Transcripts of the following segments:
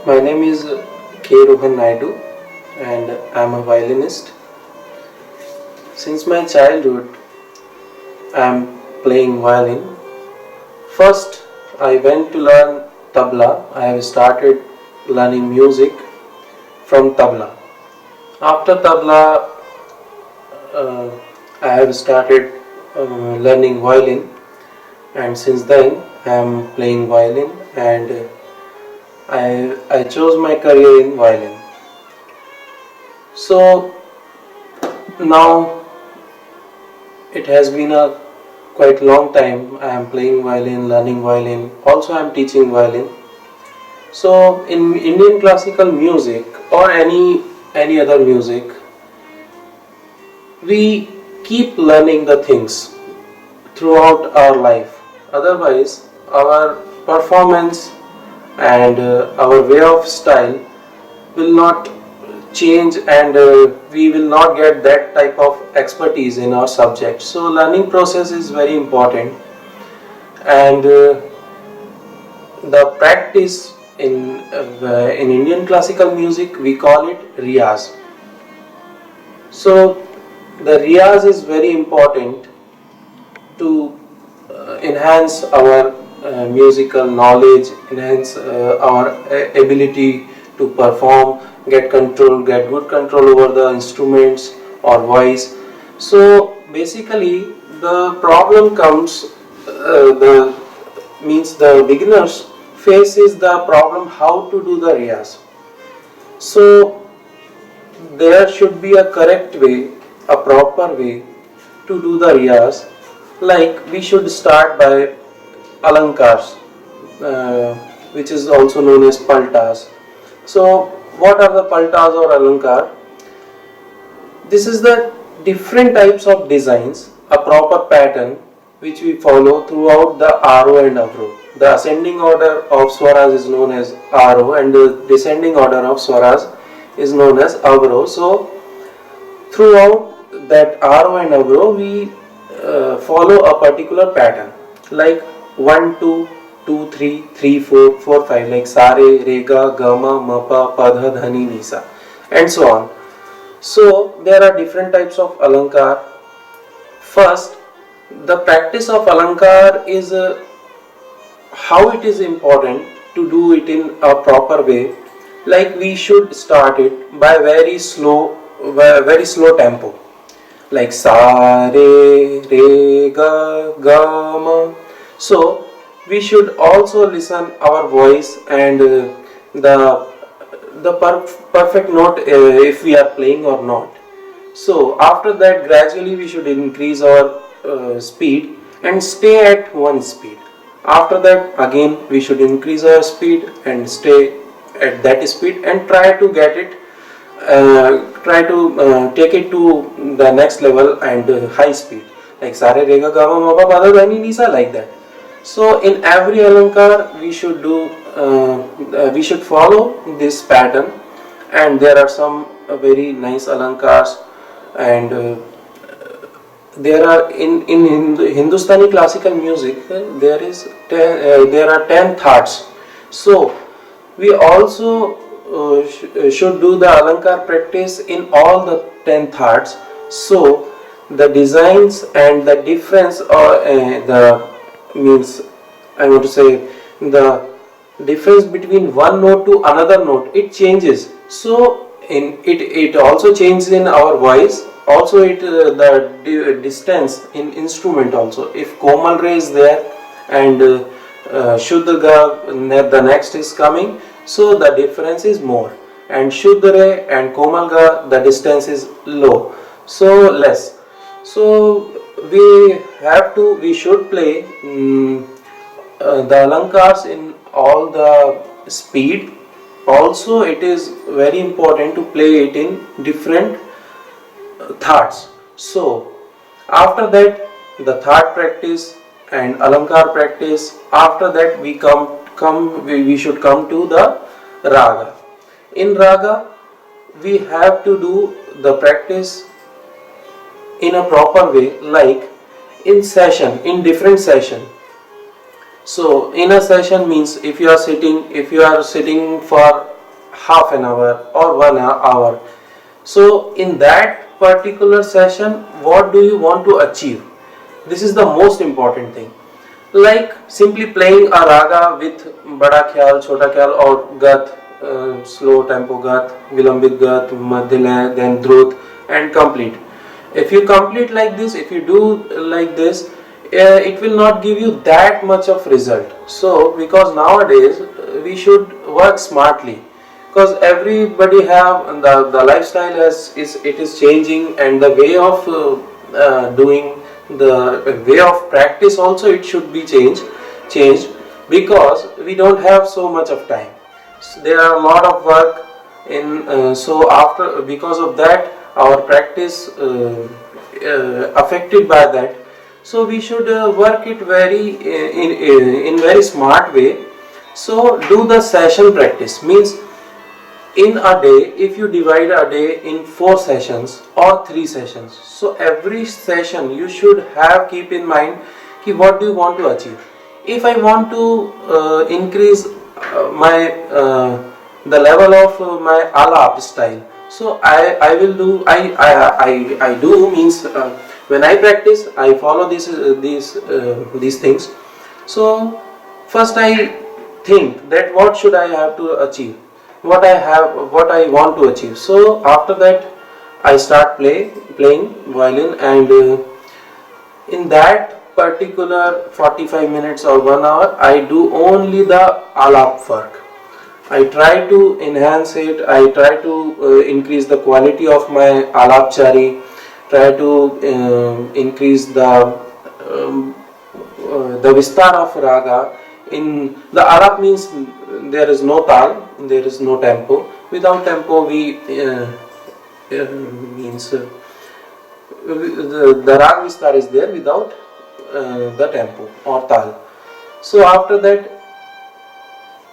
My name is Rohan Naidu and I am a violinist. Since my childhood, I am playing violin. First, I went to learn tabla. I have started learning music from tabla. After tabla, I have started learning violin, and since then I am playing violin, and I chose my career in violin. So now it has been a quite long time I am playing violin, learning violin. Also I am teaching violin. So in Indian classical music or any other music, we keep learning the things throughout our life. Otherwise, our performance and our way of style will not change, and we will not get that type of expertise in our subject. So learning process is very important, and the practice in Indian classical music we call it riyaz. So the riyaz is very important to enhance our musical knowledge, enhance our ability to perform, get good control over the instruments or voice. So basically the problem comes, the beginners faces the problem how to do the riyaz. So there should be a correct way, a proper way to do the riyaz. Like we should start by alankars, which is also known as paltas. So what are the paltas or alankar? This is the different types of designs, a proper pattern which we follow throughout the aro and avro. The ascending order of swaras is known as aro and the descending order of swaras is known as avro. So throughout that aro and avro we follow a particular pattern, like 1 2 2 3 3 4 4 5, like sare, rega, gama, mapa, padha, dhani, nisa, and so on. So there are different types of alankar. First, the practice of alankar is how it is important to do it in a proper way. Like we should start it by very slow tempo, like sa re ga ga ma. So we should also listen our voice and the perfect note if we are playing or not. So after that, gradually we should increase our speed and stay at one speed. After that, again we should increase our speed and stay at that speed and try to get it take it to the next level and high speed, like sare rega gama mapa pada dhani nisa, like that. So in every alankar we should follow this pattern, and there are some very nice alankars, and there are in Hindoustani classical music there are 10 thoughts. So we also should do the alankar practice in all the 10 thoughts. So the designs and the difference the difference between one note to another note, it changes. So it also changes in our voice. Also the distance in instrument also. If komal re is there and shuddha ga the next is coming, so the difference is more, and shuddha re and komal ga the distance is low, so less. So we should play the alankars in all the speed. Also it is very important to play it in different thoughts. So after that, the thought practice and alankar practice, after that we should come to the raga. In raga we have to do the practice in a proper way, like in different session. So in a session means if you are sitting for half an hour or 1 hour. So in that particular session, what do you want to achieve? This is the most important thing. Like simply playing a raga with bada khyal, chota khyal or gat, slow tempo gat, vilambit gat, madhyalaya, then drut and complete. If you complete like this, if you do like this, it will not give you that much of result. So because nowadays we should work smartly, because everybody have the lifestyle is changing, and the way of doing, the way of practice also, it should be changed, because we don't have so much of time. So there are a lot of work in, so after, because of that, our practice affected by that. So we should work it very in very smart way. So do the session practice, means in a day, if you divide a day in 4 sessions or 3 sessions, so every session you should have keep in mind ki what do you want to achieve. If I want to increase the level of my alap style, so I will do, I do means when I practice, I follow these things. So first I think that what should I have to achieve, what I want to achieve. So after that I start playing violin, and in that particular 45 minutes or 1 hour, I do only the alap work. I try to enhance it, I try to increase the quality of my alapchari, try to increase the vistar of raga. In the alap means there is no tal, there is no tempo. Without tempo, we means the rag vistar is there without the tempo or tal. So after that,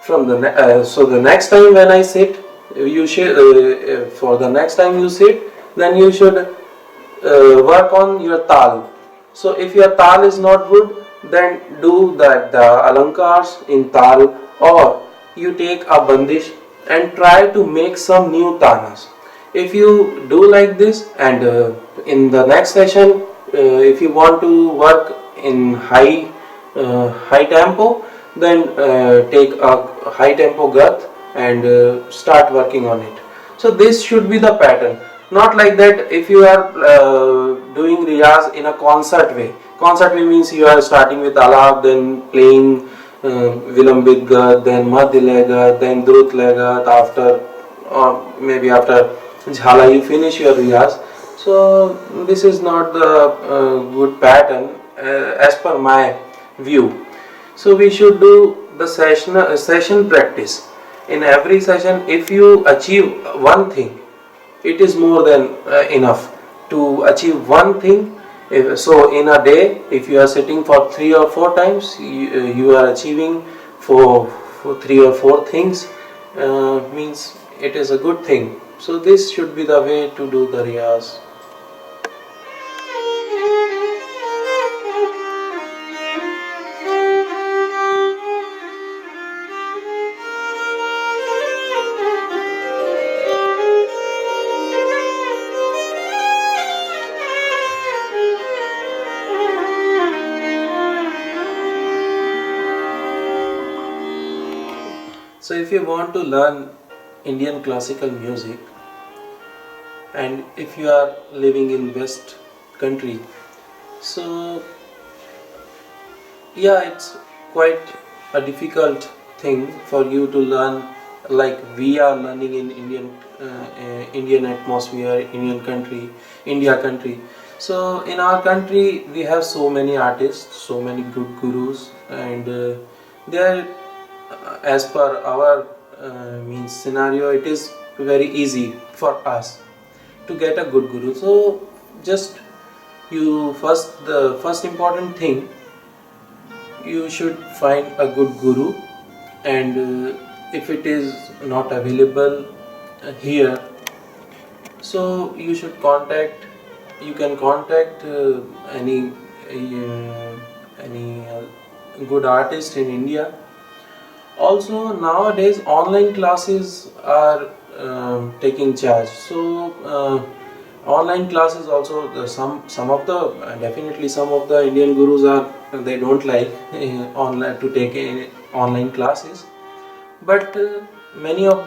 from the so the next time when I sit, you should for the next time you sit, then you should work on your tal. So if your tal is not good, then do the alankars in tal, or you take a bandish and try to make some new tanas. If you do like this, and in the next session, if you want to work in high tempo, then take a high tempo gat and start working on it. So this should be the pattern. Not like that if you are doing riyaz in a concert way. Concert way means you are starting with alap, then playing vilambit gat, then madhyalaya gat, then drut gat, after, or maybe after jhala you finish your riyaz. So this is not the good pattern as per my view. So we should do the session practice. In every session, if you achieve one thing, it is more than enough to achieve one thing. So in a day, if you are sitting for 3 or 4 times, you are achieving for 3 or 4 things, means it is a good thing. So this should be the way to do the riyaz. So if you want to learn Indian classical music, and if you are living in West country, so yeah, it's quite a difficult thing for you to learn like we are learning in Indian atmosphere, India country. So in our country we have so many artists, so many good gurus, and they are, as per our means scenario, it is very easy for us to get a good guru. So just the first important thing, you should find a good guru, and if it is not available here, so you can contact any good artist in India, Also nowadays online classes are taking charge. So online classes also, some of the definitely some of the Indian gurus are, they don't like online to take online classes, but many of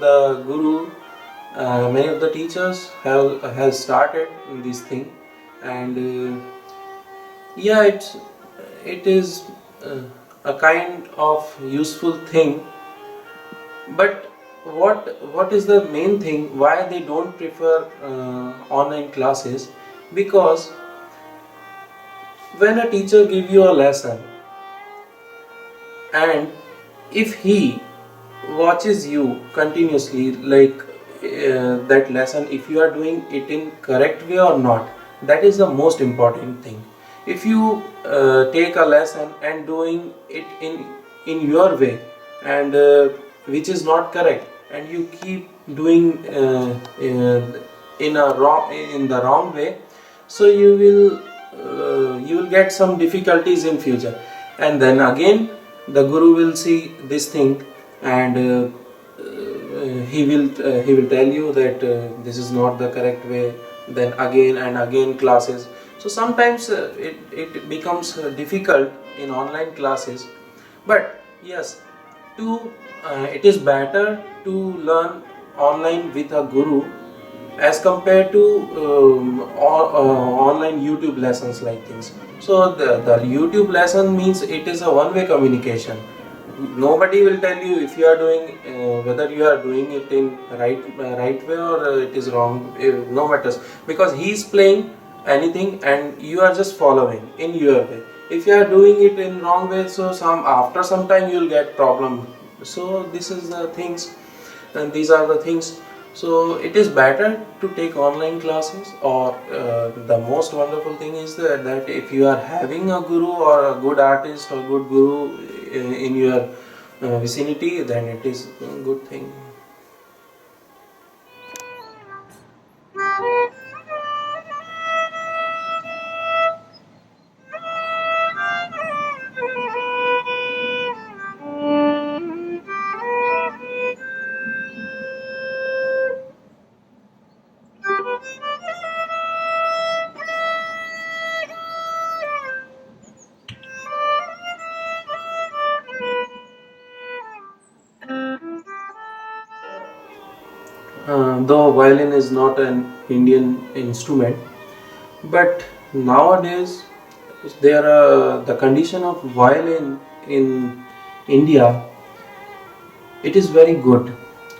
the guru, many of the teachers have started this thing. And yeah, it is a kind of useful thing. But what is the main thing why they don't prefer online classes? Because when a teacher give you a lesson, and if he watches you continuously, like that lesson, if you are doing it in correct way or not, that is the most important thing. If you take a lesson and doing it in your way, and which is not correct, and you keep doing in the wrong way, so you will get some difficulties in future. And then again the guru will see this thing, and he will tell you that this is not the correct way. Then again and again classes. So sometimes it becomes difficult in online classes. But yes, to it is better to learn online with a guru as compared to online YouTube lessons like things. So the YouTube lesson means it is a one-way communication. Nobody will tell you if you are doing whether you are doing it in right way or it is wrong. No matters, because he is playing anything and you are just following in your way. If you are doing it in wrong way, so after some time you will get problem. So this is the things, and these are the things. So it is better to take online classes, or the most wonderful thing is that if you are having a guru or a good artist or good guru in your vicinity, then it is a good thing. Though violin is not an Indian instrument, but nowadays there are the condition of violin in India. It is very good.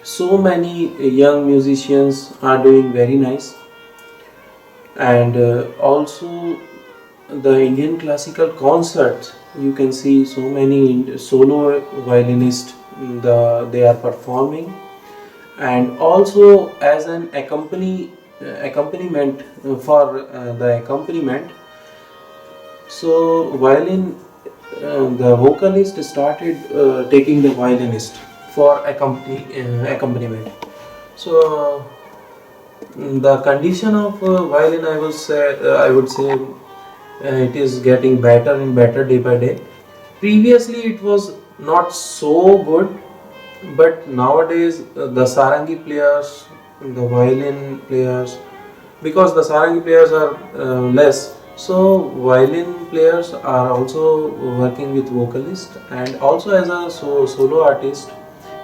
So many young musicians are doing very nice, and also the Indian classical concerts. You can see so many solo violinists. They are performing, and also as an accompaniment for the accompaniment. So violin, the vocalist started taking the violinist for accompaniment. So the condition of violin, I would say it is getting better and better day by day. Previously it was not so good, but nowadays the sarangi players, the violin players, because the sarangi players are less, so violin players are also working with vocalist, and also as a solo artist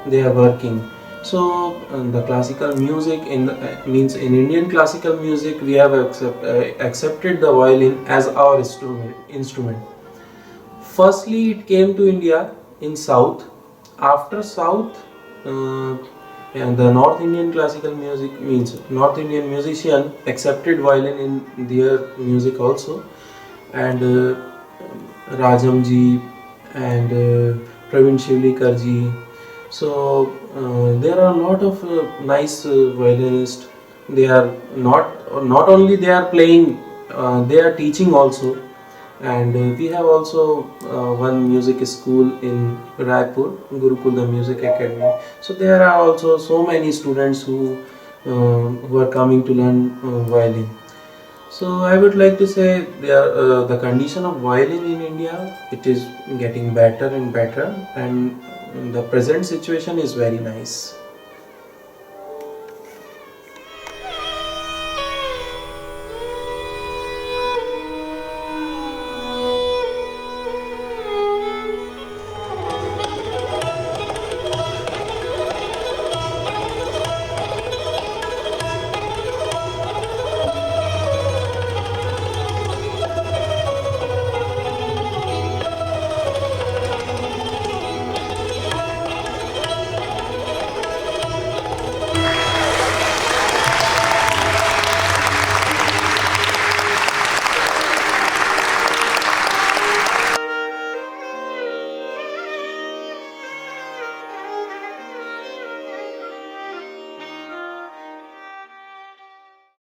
they are working. So the classical music means in Indian classical music we have accepted the violin as our instrument. Firstly it came to India in South. After South, and the North Indian classical music means North Indian musician accepted violin in their music also, and Rajamji and Praveen Shivlikar ji. So there are a lot of nice violinists. They are not only they are playing, they are teaching also. And we have also one music school in Raipur, Gurukul the Music Academy. So there are also so many students who are coming to learn violin. So I would like to say the condition of violin in India, it is getting better and better, and the present situation is very nice.